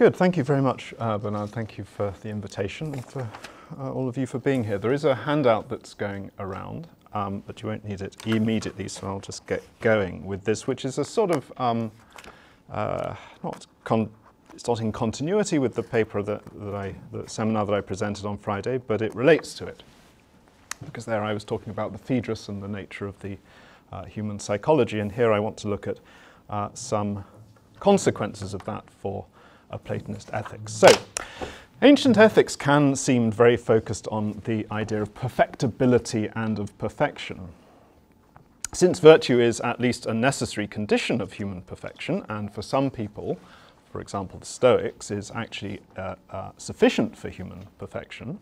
Good. Thank you very much, Bernard. Thank you for the invitation and for all of you for being here. There is a handout that's going around, but you won't need it immediately, so I'll just get going with this, which is a sort of, it's not in continuity with the paper the seminar that I presented on Friday, but it relates to it. Because there I was talking about the Phaedrus and the nature of the human psychology, and here I want to look at some consequences of that for a Platonist ethics. So, ancient ethics can seem very focused on the idea of perfectibility and of perfection. Since virtue is at least a necessary condition of human perfection, and for some people, for example the Stoics, is actually sufficient for human perfection,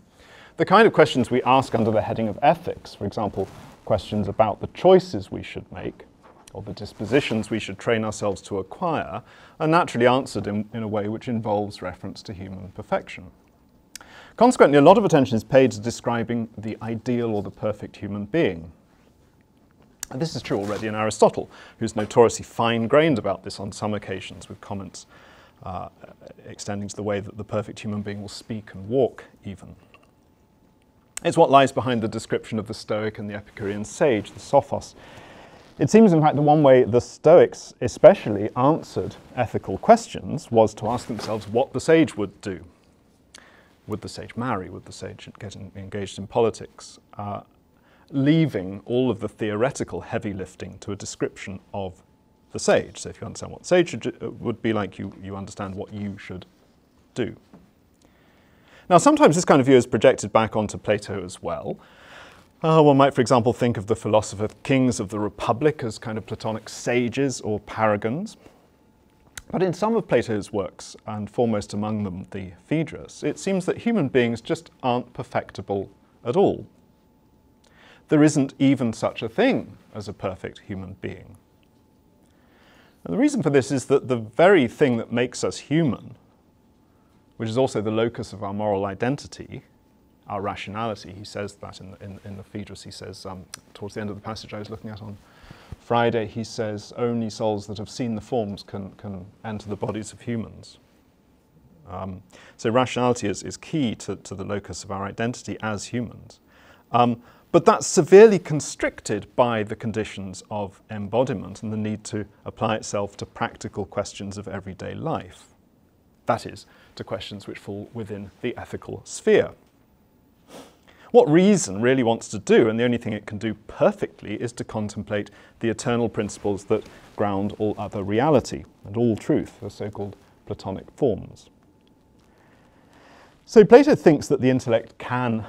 the kind of questions we ask under the heading of ethics, for example, questions about the choices we should make, or the dispositions we should train ourselves to acquire, are naturally answered in a way which involves reference to human perfection. Consequently, a lot of attention is paid to describing the ideal or the perfect human being. And this is true already in Aristotle, who's notoriously fine-grained about this on some occasions, with comments extending to the way that the perfect human being will speak and walk, even. It's what lies behind the description of the Stoic and the Epicurean sage, the Sophos. It seems, in fact, the one way the Stoics especially answered ethical questions was to ask themselves what the sage would do. Would the sage marry? Would the sage get engaged in politics? Leaving all of the theoretical heavy lifting to a description of the sage. So if you understand what sage would be like, you understand what you should do. Now, sometimes this kind of view is projected back onto Plato as well. One might, for example, think of the philosopher kings of the Republic as kind of Platonic sages or paragons. But in some of Plato's works, and foremost among them the Phaedrus, it seems that human beings just aren't perfectible at all. There isn't even such a thing as a perfect human being. And the reason for this is that the very thing that makes us human, which is also the locus of our moral identity, our rationality, he says that in the Phaedrus, he says, towards the end of the passage I was looking at on Friday, he says, only souls that have seen the forms can enter the bodies of humans. So rationality is key to the locus of our identity as humans. But that's severely constricted by the conditions of embodiment and the need to apply itself to practical questions of everyday life. That is, to questions which fall within the ethical sphere. What reason really wants to do, and the only thing it can do perfectly, is to contemplate the eternal principles that ground all other reality and all truth, the so-called Platonic forms. So Plato thinks that the intellect can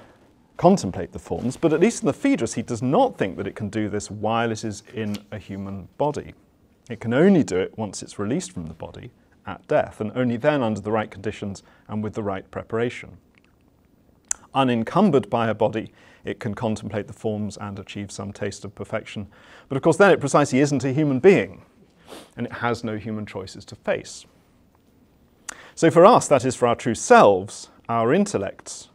contemplate the forms, but at least in the Phaedrus he does not think that it can do this while it is in a human body. It can only do it once it's released from the body at death, and only then under the right conditions and with the right preparation. Unencumbered by a body, it can contemplate the forms and achieve some taste of perfection. But of course then it precisely isn't a human being, and it has no human choices to face. So for us, that is for our true selves, our intellects,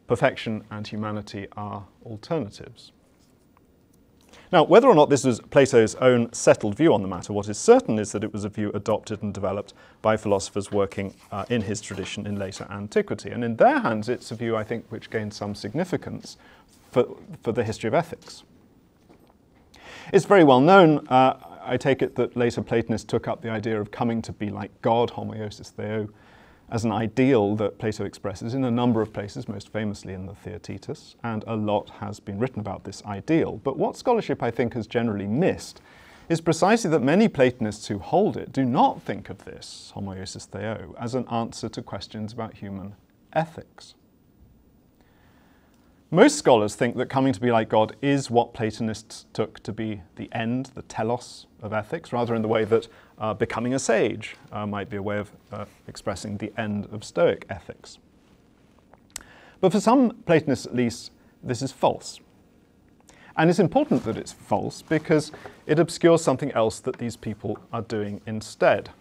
perfection and humanity are alternatives. Now, whether or not this was Plato's own settled view on the matter, what is certain is that it was a view adopted and developed by philosophers working in his tradition in later antiquity. And in their hands, it's a view, I think, which gained some significance for the history of ethics. It's very well known, I take it, that later Platonists took up the idea of coming to be like God, homoiosis theo, as an ideal that Plato expresses in a number of places, most famously in the Theaetetus, and a lot has been written about this ideal. But what scholarship, I think, has generally missed is precisely that many Platonists who hold it do not think of this, homoiosis theo, as an answer to questions about human ethics. Most scholars think that coming to be like God is what Platonists took to be the end, the telos of ethics, rather in the way that becoming a sage might be a way of expressing the end of Stoic ethics. But for some Platonists at least, this is false. And it's important that it's false because it obscures something else that these people are doing instead.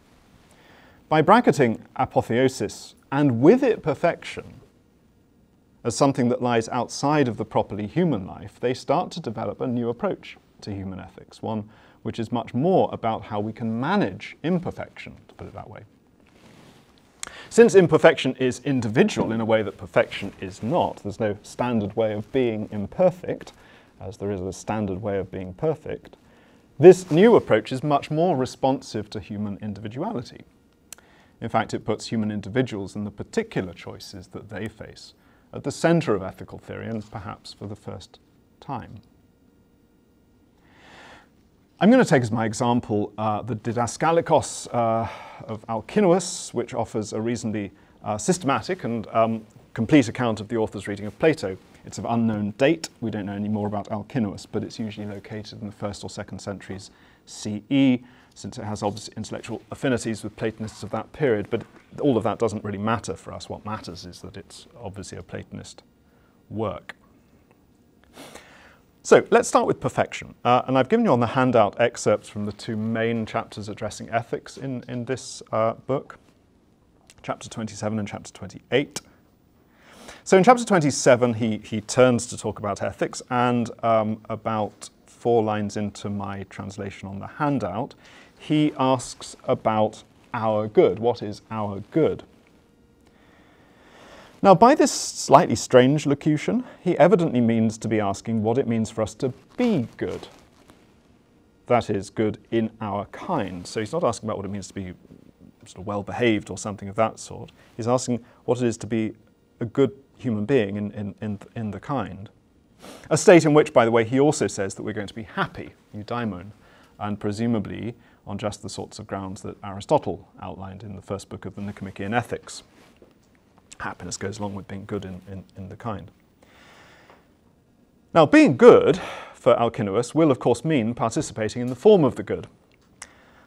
By bracketing apotheosis, and with it perfection, as something that lies outside of the properly human life, they start to develop a new approach to human ethics, one which is much more about how we can manage imperfection, to put it that way. Since imperfection is individual in a way that perfection is not, there's no standard way of being imperfect, as there is a standard way of being perfect, this new approach is much more responsive to human individuality. In fact, it puts human individuals and the particular choices that they face at the centre of ethical theory, and perhaps for the first time. I'm going to take as my example the Didaskalikos of Alcinous, which offers a reasonably systematic and complete account of the author's reading of Plato. It's of unknown date. We don't know any more about Alcinous, but it's usually located in the 1st or 2nd centuries CE, since it has obvious intellectual affinities with Platonists of that period. But all of that doesn't really matter for us. What matters is that it's obviously a Platonist work. So let's start with perfection. And I've given you on the handout excerpts from the 2 main chapters addressing ethics in this book, chapter 27 and chapter 28. So in chapter 27, he turns to talk about ethics, and about 4 lines into my translation on the handout, he asks about our good. What is our good? Now, by this slightly strange locution, he evidently means to be asking what it means for us to be good. That is, good in our kind. So he's not asking about what it means to be sort of well-behaved or something of that sort. He's asking what it is to be a good human being in the kind. A state in which, by the way, he also says that we're going to be happy, eudaimon, and presumably on just the sorts of grounds that Aristotle outlined in the first book of the Nicomachean Ethics. Happiness goes along with being good in the kind. Now, being good for Alcinous will, of course, mean participating in the form of the good,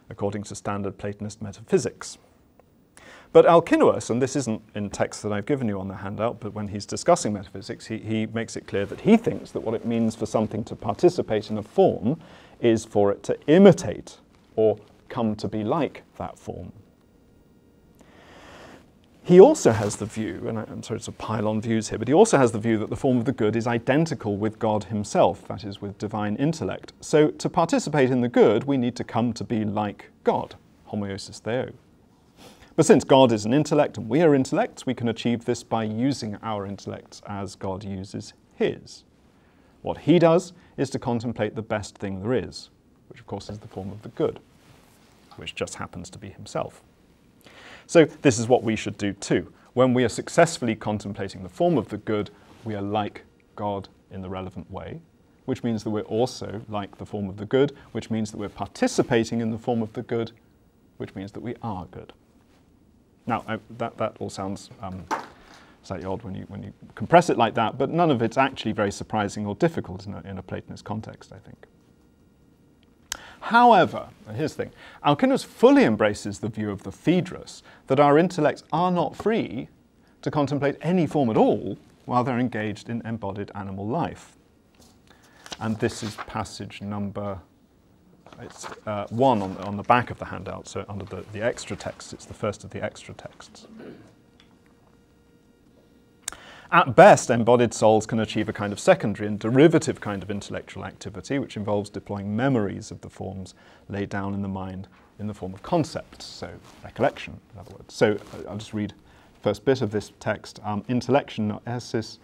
according to standard Platonist metaphysics. But Alcinous, and this isn't in text that I've given you on the handout, but when he's discussing metaphysics, he makes it clear that he thinks that what it means for something to participate in a form is for it to imitate or come to be like that form. He also has the view, and I'm sorry to pile on views here, but he also has the view that the form of the good is identical with God himself, that is, with divine intellect. So to participate in the good, we need to come to be like God, homoiosis theo. But since God is an intellect and we are intellects, we can achieve this by using our intellects as God uses his. What he does is to contemplate the best thing there is, which of course is the form of the good, which just happens to be himself. So this is what we should do too. When we are successfully contemplating the form of the good, we are like God in the relevant way, which means that we're also like the form of the good, which means that we're participating in the form of the good, which means that we are good. Now, that all sounds slightly odd when you compress it like that, but none of it's actually very surprising or difficult in a Platonist context, I think. However, and here's the thing, Alcinous fully embraces the view of the Phaedrus that our intellects are not free to contemplate any form at all while they're engaged in embodied animal life. And this is passage number, it's 1 on the back of the handout, so under the extra text, it's the first of the extra texts. At best, embodied souls can achieve a kind of secondary and derivative kind of intellectual activity, which involves deploying memories of the forms laid down in the mind in the form of concepts, so recollection, in other words. So I'll just read the first bit of this text. Intellection, noesis,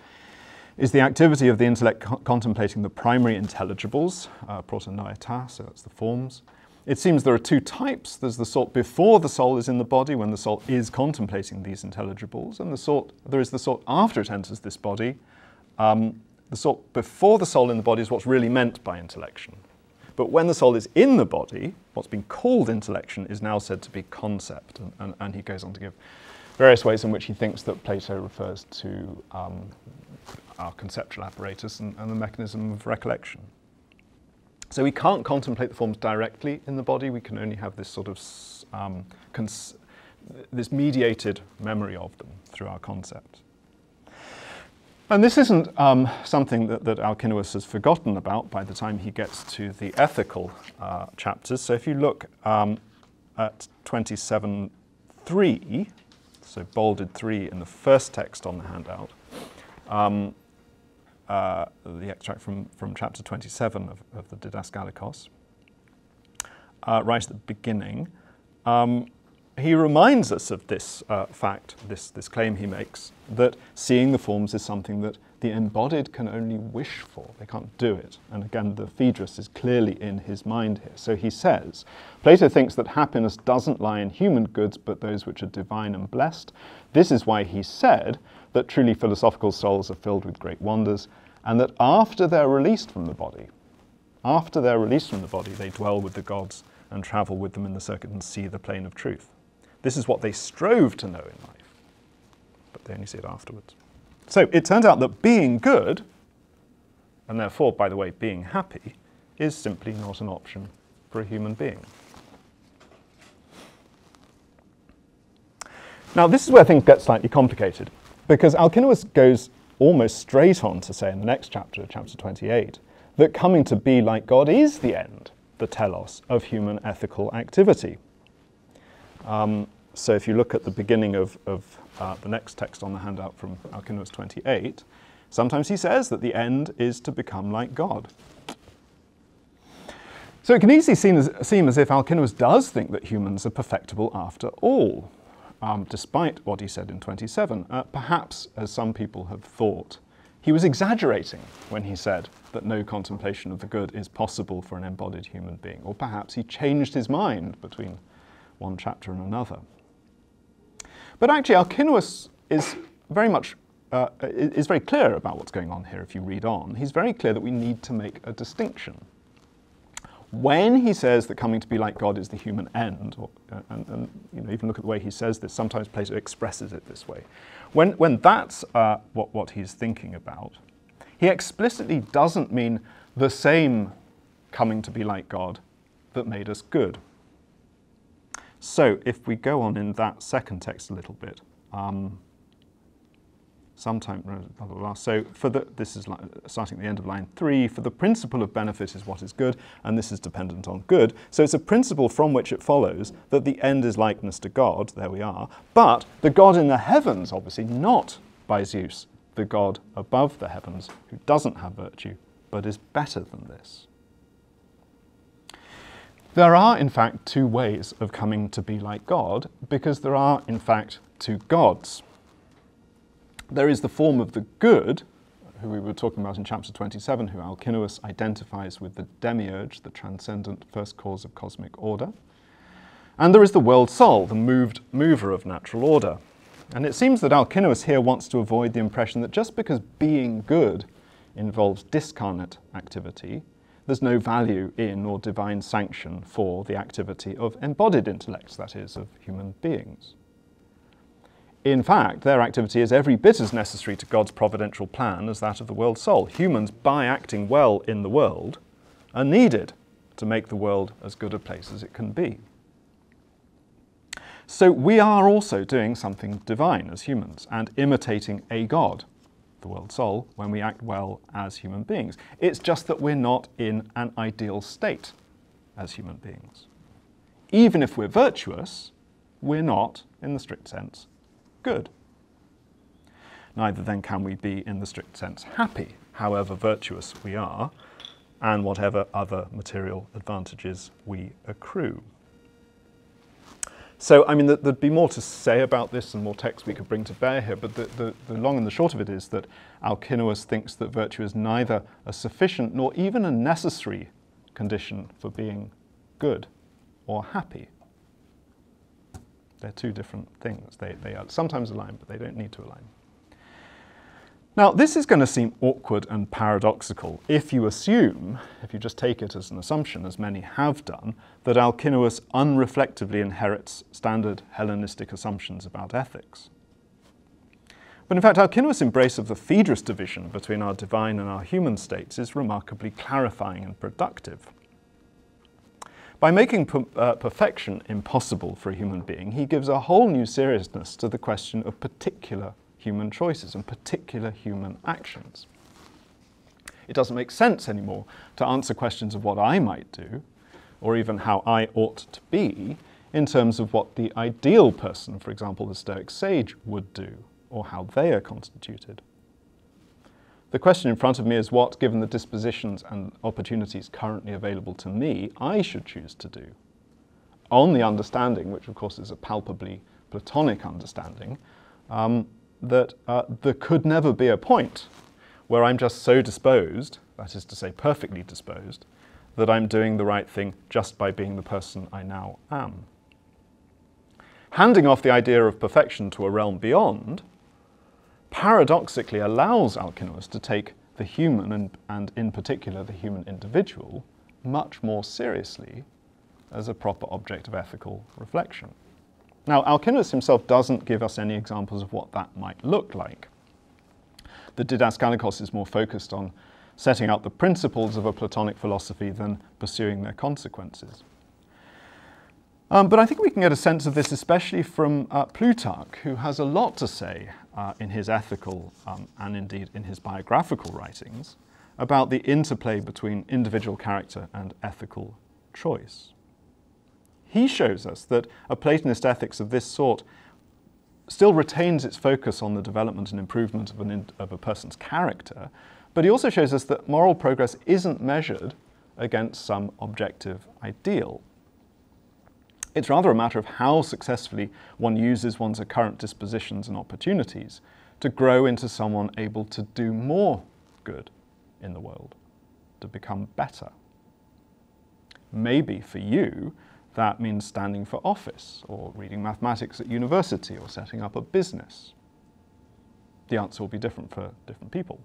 is the activity of the intellect contemplating the primary intelligibles, protonoeta, so that's the forms. It seems there are 2 types. There's the sort before the soul is in the body, when the soul is contemplating these intelligibles, and there is the sort after it enters this body. The sort before the soul in the body is what's really meant by intellection. But when the soul is in the body, what's been called intellection is now said to be concept. And he goes on to give various ways in which he thinks that Plato refers to our conceptual apparatus and the mechanism of recollection. So we can't contemplate the forms directly in the body. We can only have this sort of this mediated memory of them through our concept. And this isn't something that Alcinous has forgotten about by the time he gets to the ethical chapters. So if you look at 27.3, so bolded 3 in the first text on the handout, the extract from chapter 27 of the Didaskalikos, right at the beginning, he reminds us of this fact, this claim he makes, that seeing the forms is something that the embodied can only wish for. They can't do it. And again, the Phaedrus is clearly in his mind here. So he says, Plato thinks that happiness doesn't lie in human goods, but those which are divine and blessed. This is why he said that truly philosophical souls are filled with great wonders, and that after they're released from the body, they dwell with the gods and travel with them in the circuit and see the plane of truth. This is what they strove to know in life, but they only see it afterwards. So it turns out that being good, and therefore, by the way, being happy, is simply not an option for a human being. Now, this is where things get slightly complicated, because Alcinous goes almost straight on to say in the next chapter, chapter 28, that coming to be like God is the end, the telos, of human ethical activity. So if you look at the beginning of the next text on the handout from Alcinous 28, sometimes he says that the end is to become like God. So it can easily seem as if Alcinous does think that humans are perfectible after all, despite what he said in 27. Perhaps, as some people have thought, he was exaggerating when he said that no contemplation of the good is possible for an embodied human being, or perhaps he changed his mind between one chapter and another. But actually, Alcinous is very clear about what's going on here if you read on. He's very clear that we need to make a distinction. When he says that coming to be like God is the human end, and even look at the way he says this, sometimes Plato expresses it this way. When that's what he's thinking about, he explicitly doesn't mean the same coming to be like God that made us good. So if we go on in that second text a little bit, so this is starting at the end of line 3, for the principle of benefit is what is good, and this is dependent on good. So it's a principle from which it follows that the end is likeness to God, there we are, but the God in the heavens, obviously, not by Zeus, the God above the heavens, who doesn't have virtue, but is better than this. There are, in fact, two ways of coming to be like God, because there are, in fact, two gods. There is the form of the good, who we were talking about in chapter 27, who Alcinous identifies with the demiurge, the transcendent first cause of cosmic order. And there is the world soul, the mover of natural order. And it seems that Alcinous here wants to avoid the impression that just because being good involves discarnate activity, there's no value in or divine sanction for the activity of embodied intellects, that is, of human beings. In fact, their activity is every bit as necessary to God's providential plan as that of the world soul. Humans, by acting well in the world, are needed to make the world as good a place as it can be. So we are also doing something divine as humans and imitating a God, the world soul, when we act well as human beings. It's just that we're not in an ideal state as human beings. Even if we're virtuous, we're not, in the strict sense, good. Neither then can we be, in the strict sense, happy, however virtuous we are, and whatever other material advantages we accrue. So, I mean, there'd be more to say about this and more text we could bring to bear here, but the long and the short of it is that Alcinous thinks that virtue is neither a sufficient nor even a necessary condition for being good or happy. They're two different things. They are sometimes aligned, but they don't need to align. Now, this is going to seem awkward and paradoxical if you assume, if you just take it as an assumption, as many have done, that Alcinous unreflectively inherits standard Hellenistic assumptions about ethics. But in fact, Alcinous' embrace of the Phaedrus division between our divine and our human states is remarkably clarifying and productive. By making perfection impossible for a human being, he gives a whole new seriousness to the question of particular human choices and particular human actions. It doesn't make sense anymore to answer questions of what I might do, or even how I ought to be, in terms of what the ideal person, for example the Stoic sage, would do, or how they are constituted. The question in front of me is what, given the dispositions and opportunities currently available to me, I should choose to do. on the understanding, which of course is a palpably Platonic understanding, that there could never be a point where I'm just so disposed, that is to say perfectly disposed, that I'm doing the right thing just by being the person I now am. Handing off the idea of perfection to a realm beyond paradoxically allows Alcinous to take the human, and in particular the human individual, much more seriously as a proper object of ethical reflection. Now, Alcinous himself doesn't give us any examples of what that might look like. The Didaskalikos is more focused on setting out the principles of a Platonic philosophy than pursuing their consequences. But I think we can get a sense of this especially from Plutarch, who has a lot to say in his ethical and indeed in his biographical writings about the interplay between individual character and ethical choice. He shows us that a Platonist ethics of this sort still retains its focus on the development and improvement of a person's character, but he also shows us that moral progress isn't measured against some objective ideal. It's rather a matter of how successfully one uses one's current dispositions and opportunities to grow into someone able to do more good in the world, to become better. Maybe for you, that means standing for office, or reading mathematics at university, or setting up a business. The answer will be different for different people.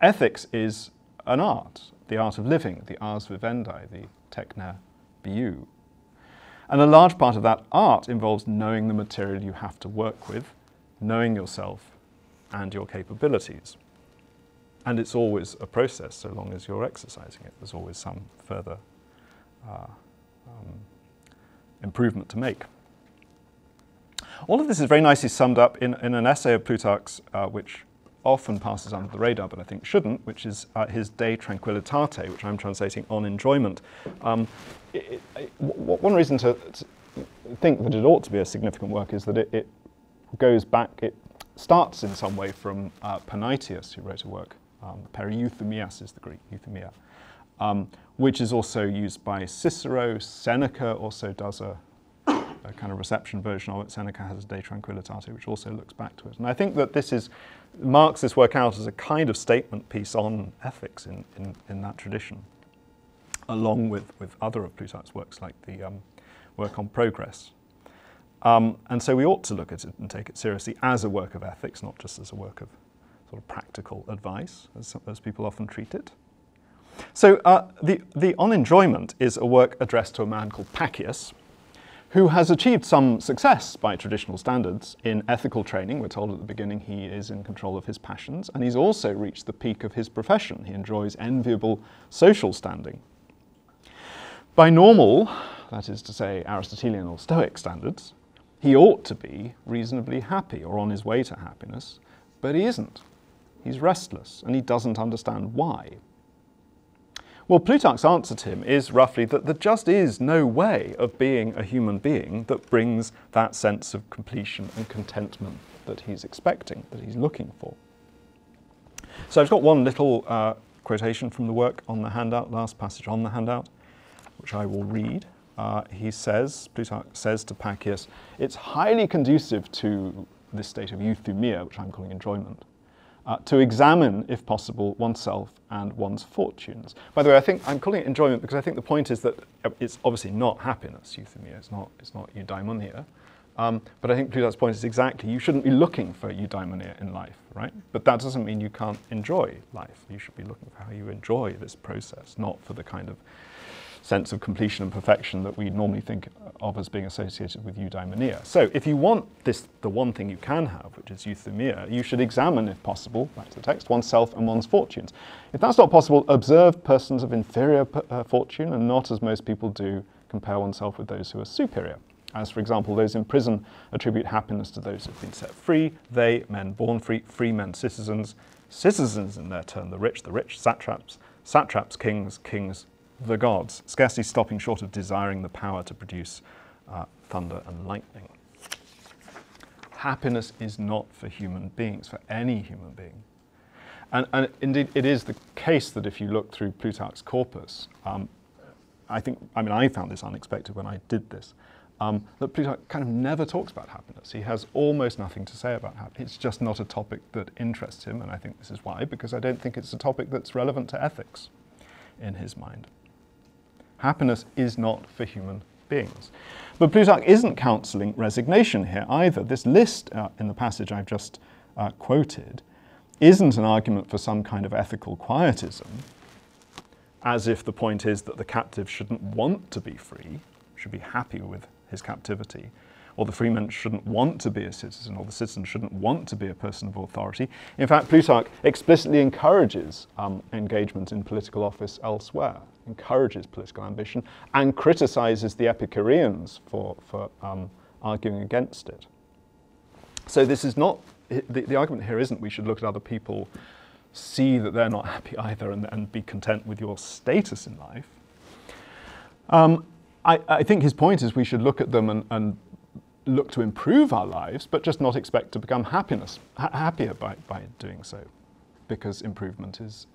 Ethics is an art, the art of living, the ars vivendi, the techne biou. And a large part of that art involves knowing the material you have to work with, knowing yourself and your capabilities. And it's always a process, so long as you're exercising it. There's always some further improvement to make. All of this is very nicely summed up in an essay of Plutarch's, which often passes under the radar, but I think shouldn't, which is his De Tranquillitate, which I'm translating on enjoyment. One reason to think that it ought to be a significant work is that it goes back, it starts in some way from Panaetius, who wrote a work, Perieuthemias is the Greek, euthymia, which is also used by Cicero. Seneca also does a kind of reception version of it. Seneca has a De Tranquillitate, which also looks back to it. And I think that this marks this work out as a kind of statement piece on ethics in that tradition, along with other of Plutarch's works, like the work on progress. And so we ought to look at it and take it seriously as a work of ethics, not just as a work of sort of practical advice, as people often treat it. So the On Enjoyment is a work addressed to a man called Pacius, who has achieved some success by traditional standards in ethical training. We're told at the beginning he is in control of his passions, and he's also reached the peak of his profession. He enjoys enviable social standing. By normal, that is to say Aristotelian or Stoic standards, he ought to be reasonably happy or on his way to happiness, but he isn't. He's restless, and he doesn't understand why. Well, Plutarch's answer to him is roughly that there just is no way of being a human being that brings that sense of completion and contentment that he's expecting, that he's looking for. So I've got one little quotation from the work on the handout, last passage on the handout, which I will read. Plutarch says to Pacius, it's highly conducive to this state of euthymia, which I'm calling enjoyment, to examine, if possible, oneself and one's fortunes. By the way, I think I'm calling it enjoyment because I think the point is that it's obviously not happiness, euthymia. It's not eudaimonia. But I think Plutarch's point is exactly, you shouldn't be looking for eudaimonia in life, right? But that doesn't mean you can't enjoy life. You should be looking for how you enjoy this process, not for the kind of sense of completion and perfection that we normally think of as being associated with eudaimonia. So if you want the one thing you can have, which is euthymia, you should examine, if possible, back to the text, oneself and one's fortunes. If that's not possible, observe persons of inferior fortune, and not, as most people do, compare oneself with those who are superior. As, for example, those in prison attribute happiness to those who have been set free, they, men born free, free men citizens, citizens in their turn the rich, satraps, satraps, kings, the gods, scarcely stopping short of desiring the power to produce thunder and lightning. Happiness is not for human beings, for any human being. And indeed, it is the case that if you look through Plutarch's corpus, I found this unexpected when I did this, that Plutarch kind of never talks about happiness. He has almost nothing to say about happiness. It's just not a topic that interests him, and I think this is why, because I don't think it's a topic that's relevant to ethics in his mind. Happiness is not for human beings. But Plutarch isn't counselling resignation here either. This list in the passage I've just quoted isn't an argument for some kind of ethical quietism, as if the point is that the captive shouldn't want to be free, should be happy with his captivity, or the freeman shouldn't want to be a citizen, or the citizen shouldn't want to be a person of authority. In fact, Plutarch explicitly encourages engagement in political office elsewhere, encourages political ambition, and criticises the Epicureans for arguing against it. So this is not, the argument here isn't we should look at other people, see that they're not happy either, and be content with your status in life. I think his point is we should look at them and look to improve our lives, but just not expect to become happier by doing so, because improvement is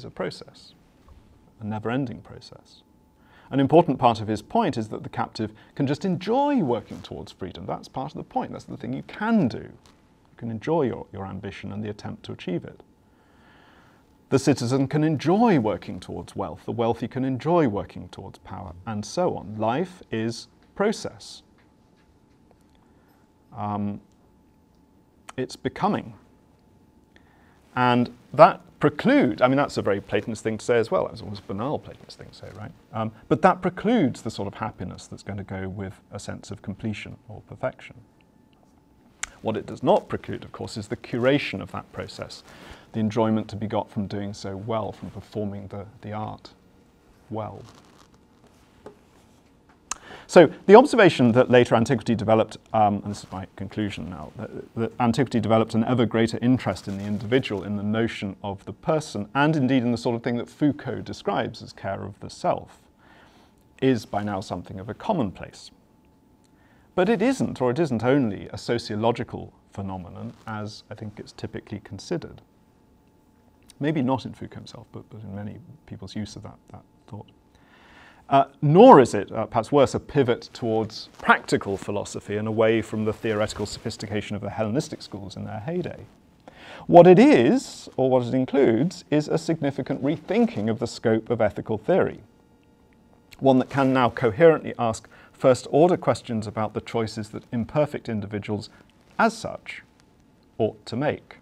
a process, a never-ending process. An important part of his point is that the captive can just enjoy working towards freedom. That's part of the point. That's the thing you can do. You can enjoy your ambition and the attempt to achieve it. The citizen can enjoy working towards wealth. The wealthy can enjoy working towards power, and so on. Life is process. It's becoming. And that precludes, that's a very Platonist thing to say as well. It's almost a banal Platonist thing to say, right? But that precludes the sort of happiness that's going to go with a sense of completion or perfection. What it does not preclude, of course, is the curation of that process, the enjoyment to be got from doing so well, from performing the art well. So the observation that later antiquity developed, and this is my conclusion now, that antiquity developed an ever greater interest in the individual, in the notion of the person, and indeed in the sort of thing that Foucault describes as care of the self, is by now something of a commonplace. But it isn't, or it isn't only, a sociological phenomenon as I think it's typically considered. Maybe not in Foucault himself, but in many people's use of that thought. Nor is it, perhaps worse, a pivot towards practical philosophy and away from the theoretical sophistication of the Hellenistic schools in their heyday. What it is, or what it includes, is a significant rethinking of the scope of ethical theory, one that can now coherently ask first-order questions about the choices that imperfect individuals, as such, ought to make.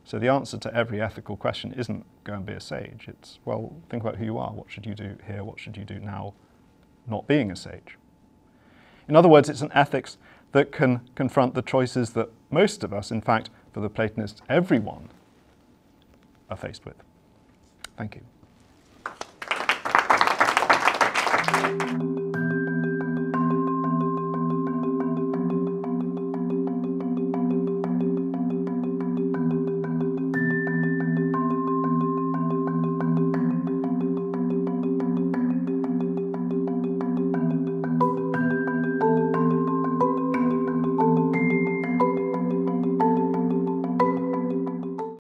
So the answer to every ethical question isn't go and be a sage. It's, well, think about who you are. What should you do here? What should you do now not being a sage? In other words, it's an ethics that can confront the choices that most of us, in fact, for the Platonists, everyone, are faced with. Thank you.